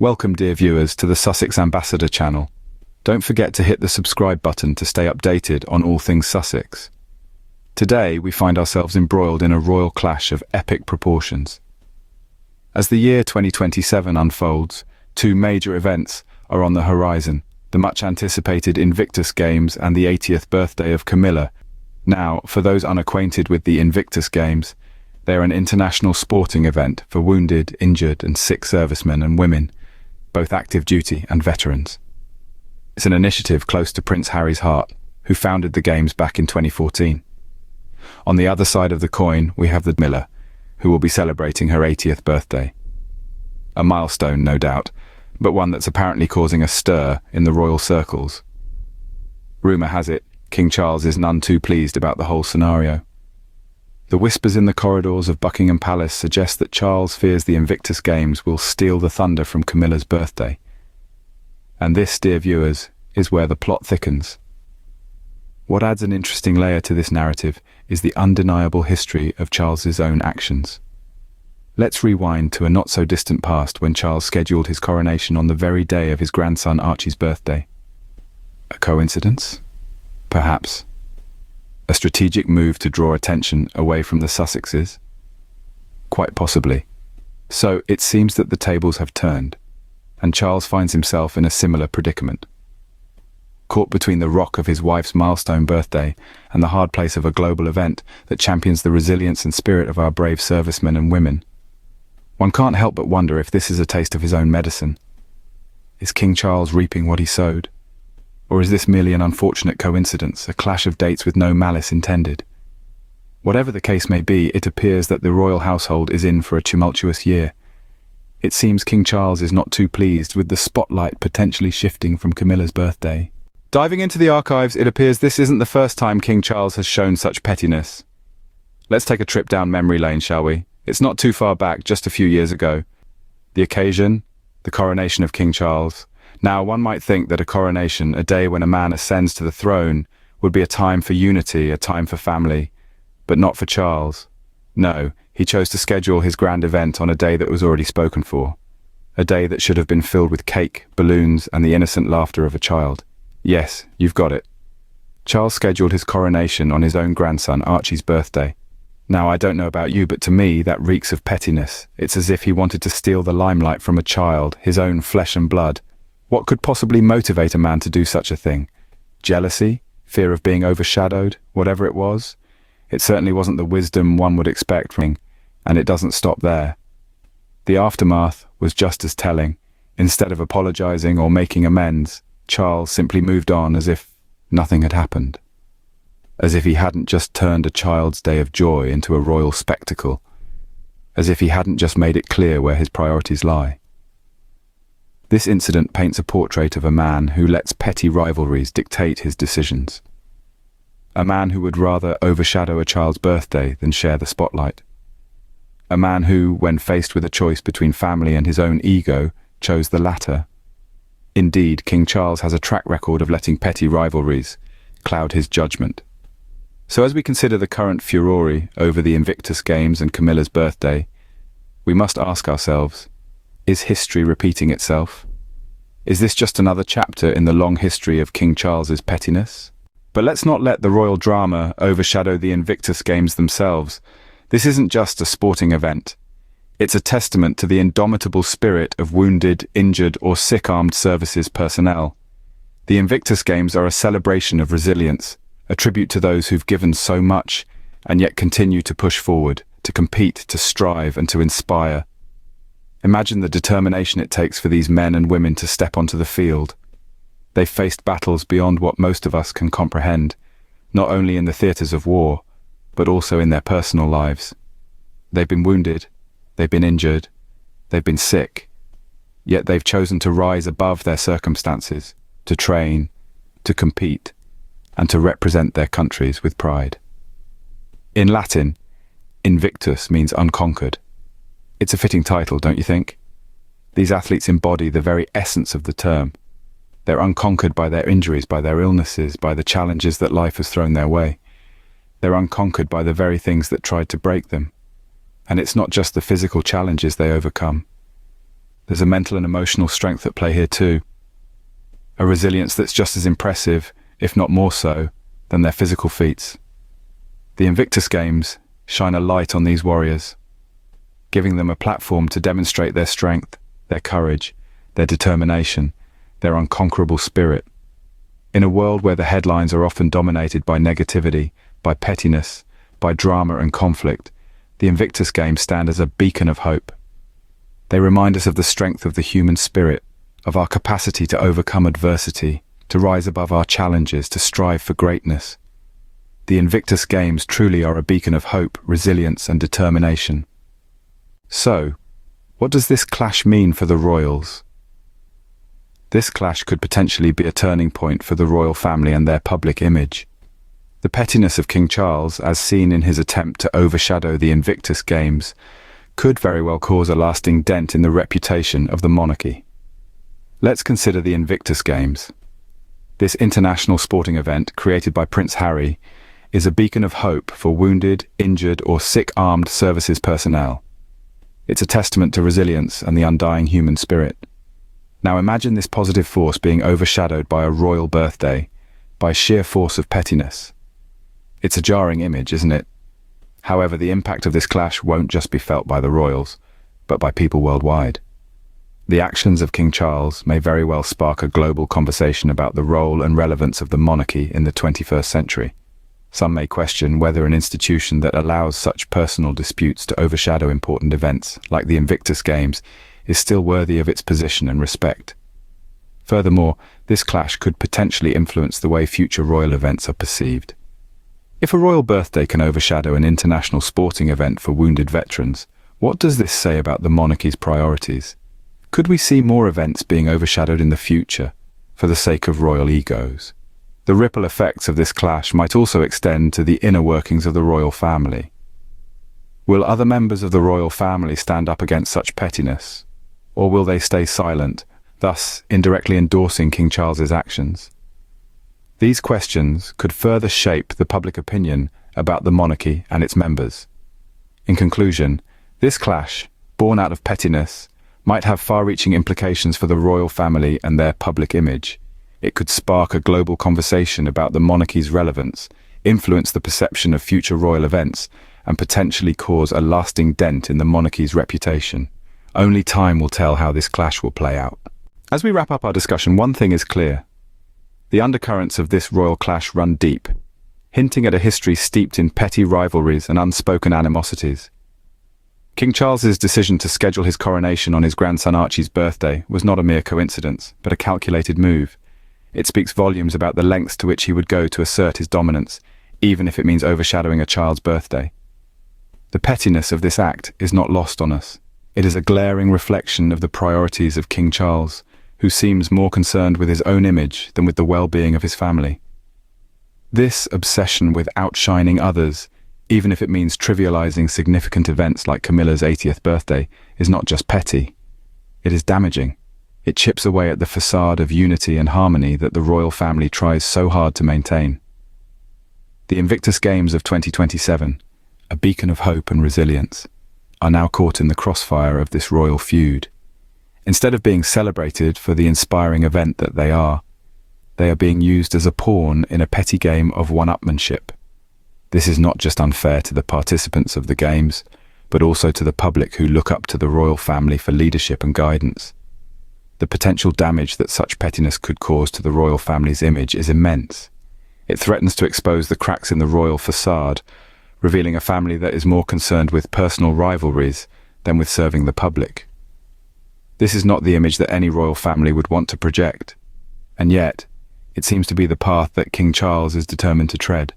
Welcome, dear viewers, to the Sussex Ambassador channel. Don't forget to hit the subscribe button to stay updated on all things Sussex. Today, we find ourselves embroiled in a royal clash of epic proportions. As the year 2027 unfolds, two major events are on the horizon: the much-anticipated Invictus Games and the 80th birthday of Camilla. Now, for those unacquainted with the Invictus Games, they are an international sporting event for wounded, injured and sick servicemen and women, both active duty and veterans. It's an initiative close to Prince Harry's heart, who founded the Games back in 2014. On the other side of the coin, we have the Camilla, who will be celebrating her 80th birthday. A milestone, no doubt, but one that's apparently causing a stir in the royal circles. Rumour has it, King Charles is none too pleased about the whole scenario. The whispers in the corridors of Buckingham Palace suggest that Charles fears the Invictus Games will steal the thunder from Camilla's birthday. And this, dear viewers, is where the plot thickens. What adds an interesting layer to this narrative is the undeniable history of Charles's own actions. Let's rewind to a not-so-distant past when Charles scheduled his coronation on the very day of his grandson Archie's birthday. A coincidence? Perhaps. A strategic move to draw attention away from the Sussexes? Quite possibly. So it seems that the tables have turned, and Charles finds himself in a similar predicament. Caught between the rock of his wife's milestone birthday and the hard place of a global event that champions the resilience and spirit of our brave servicemen and women. One can't help but wonder if this is a taste of his own medicine. Is King Charles reaping what he sowed? Or is this merely an unfortunate coincidence, a clash of dates with no malice intended? Whatever the case may be, it appears that the royal household is in for a tumultuous year. It seems King Charles is not too pleased with the spotlight potentially shifting from Camilla's birthday. Diving into the archives, it appears this isn't the first time King Charles has shown such pettiness. Let's take a trip down memory lane, shall we? It's not too far back, just a few years ago. The occasion? The coronation of King Charles. Now, one might think that a coronation, a day when a man ascends to the throne, would be a time for unity, a time for family. But not for Charles. No, he chose to schedule his grand event on a day that was already spoken for. A day that should have been filled with cake, balloons, and the innocent laughter of a child. Yes, you've got it. Charles scheduled his coronation on his own grandson Archie's birthday. Now, I don't know about you, but to me, that reeks of pettiness. It's as if he wanted to steal the limelight from a child, his own flesh and blood. What could possibly motivate a man to do such a thing? Jealousy? Fear of being overshadowed? Whatever it was? It certainly wasn't the wisdom one would expect from him, and it doesn't stop there. The aftermath was just as telling. Instead of apologizing or making amends, Charles simply moved on as if nothing had happened. As if he hadn't just turned a child's day of joy into a royal spectacle. As if he hadn't just made it clear where his priorities lie. This incident paints a portrait of a man who lets petty rivalries dictate his decisions. A man who would rather overshadow a child's birthday than share the spotlight. A man who, when faced with a choice between family and his own ego, chose the latter. Indeed, King Charles has a track record of letting petty rivalries cloud his judgment. So as we consider the current furore over the Invictus Games and Camilla's birthday, we must ask ourselves, is history repeating itself? Is this just another chapter in the long history of King Charles's pettiness? But let's not let the royal drama overshadow the Invictus Games themselves. This isn't just a sporting event. It's a testament to the indomitable spirit of wounded, injured, or sick armed services personnel. The Invictus Games are a celebration of resilience, a tribute to those who've given so much and yet continue to push forward, to compete, to strive, and to inspire. Imagine the determination it takes for these men and women to step onto the field. They've faced battles beyond what most of us can comprehend, not only in the theatres of war, but also in their personal lives. They've been wounded, they've been injured, they've been sick, yet they've chosen to rise above their circumstances, to train, to compete, and to represent their countries with pride. In Latin, Invictus means unconquered. It's a fitting title, don't you think? These athletes embody the very essence of the term. They're unconquered by their injuries, by their illnesses, by the challenges that life has thrown their way. They're unconquered by the very things that tried to break them. And it's not just the physical challenges they overcome. there's a mental and emotional strength at play here too. A resilience that's just as impressive, if not more so, than their physical feats. The Invictus Games shine a light on these warriors, giving them a platform to demonstrate their strength, their courage, their determination, their unconquerable spirit. In a world where the headlines are often dominated by negativity, by pettiness, by drama and conflict, the Invictus Games stand as a beacon of hope. They remind us of the strength of the human spirit, of our capacity to overcome adversity, to rise above our challenges, to strive for greatness. The Invictus Games truly are a beacon of hope, resilience and determination. So, what does this clash mean for the royals? This clash could potentially be a turning point for the royal family and their public image. The pettiness of King Charles, as seen in his attempt to overshadow the Invictus Games, could very well cause a lasting dent in the reputation of the monarchy. Let's consider the Invictus Games. This international sporting event, created by Prince Harry, is a beacon of hope for wounded, injured or sick armed services personnel. It's a testament to resilience and the undying human spirit. Now imagine this positive force being overshadowed by a royal birthday, by sheer force of pettiness. It's a jarring image, isn't it? However, the impact of this clash won't just be felt by the royals, but by people worldwide. The actions of King Charles may very well spark a global conversation about the role and relevance of the monarchy in the 21st century. Some may question whether an institution that allows such personal disputes to overshadow important events, like the Invictus Games, is still worthy of its position and respect. Furthermore, this clash could potentially influence the way future royal events are perceived. If a royal birthday can overshadow an international sporting event for wounded veterans, what does this say about the monarchy's priorities? Could we see more events being overshadowed in the future for the sake of royal egos? The ripple effects of this clash might also extend to the inner workings of the royal family. Will other members of the royal family stand up against such pettiness? Or will they stay silent, thus indirectly endorsing King Charles's actions? These questions could further shape the public opinion about the monarchy and its members. In conclusion, this clash, born out of pettiness, might have far-reaching implications for the royal family and their public image. It could spark a global conversation about the monarchy's relevance, influence the perception of future royal events, and potentially cause a lasting dent in the monarchy's reputation. Only time will tell how this clash will play out. As we wrap up our discussion, one thing is clear. The undercurrents of this royal clash run deep, hinting at a history steeped in petty rivalries and unspoken animosities. King Charles's decision to schedule his coronation on his grandson Archie's birthday was not a mere coincidence, but a calculated move. It speaks volumes about the lengths to which he would go to assert his dominance, even if it means overshadowing a child's birthday. The pettiness of this act is not lost on us. It is a glaring reflection of the priorities of King Charles, who seems more concerned with his own image than with the well-being of his family. This obsession with outshining others, even if it means trivializing significant events like Camilla's 80th birthday, is not just petty. It is damaging. It chips away at the facade of unity and harmony that the royal family tries so hard to maintain. The Invictus Games of 2027, a beacon of hope and resilience, are now caught in the crossfire of this royal feud. Instead of being celebrated for the inspiring event that they are being used as a pawn in a petty game of one-upmanship. This is not just unfair to the participants of the games, but also to the public who look up to the royal family for leadership and guidance. The potential damage that such pettiness could cause to the royal family's image is immense. It threatens to expose the cracks in the royal facade, revealing a family that is more concerned with personal rivalries than with serving the public. This is not the image that any royal family would want to project, and yet, it seems to be the path that King Charles is determined to tread.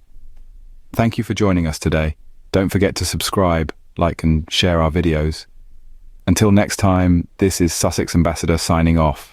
Thank you for joining us today. Don't forget to subscribe, like and share our videos. Until next time, this is Sussex Ambassador signing off.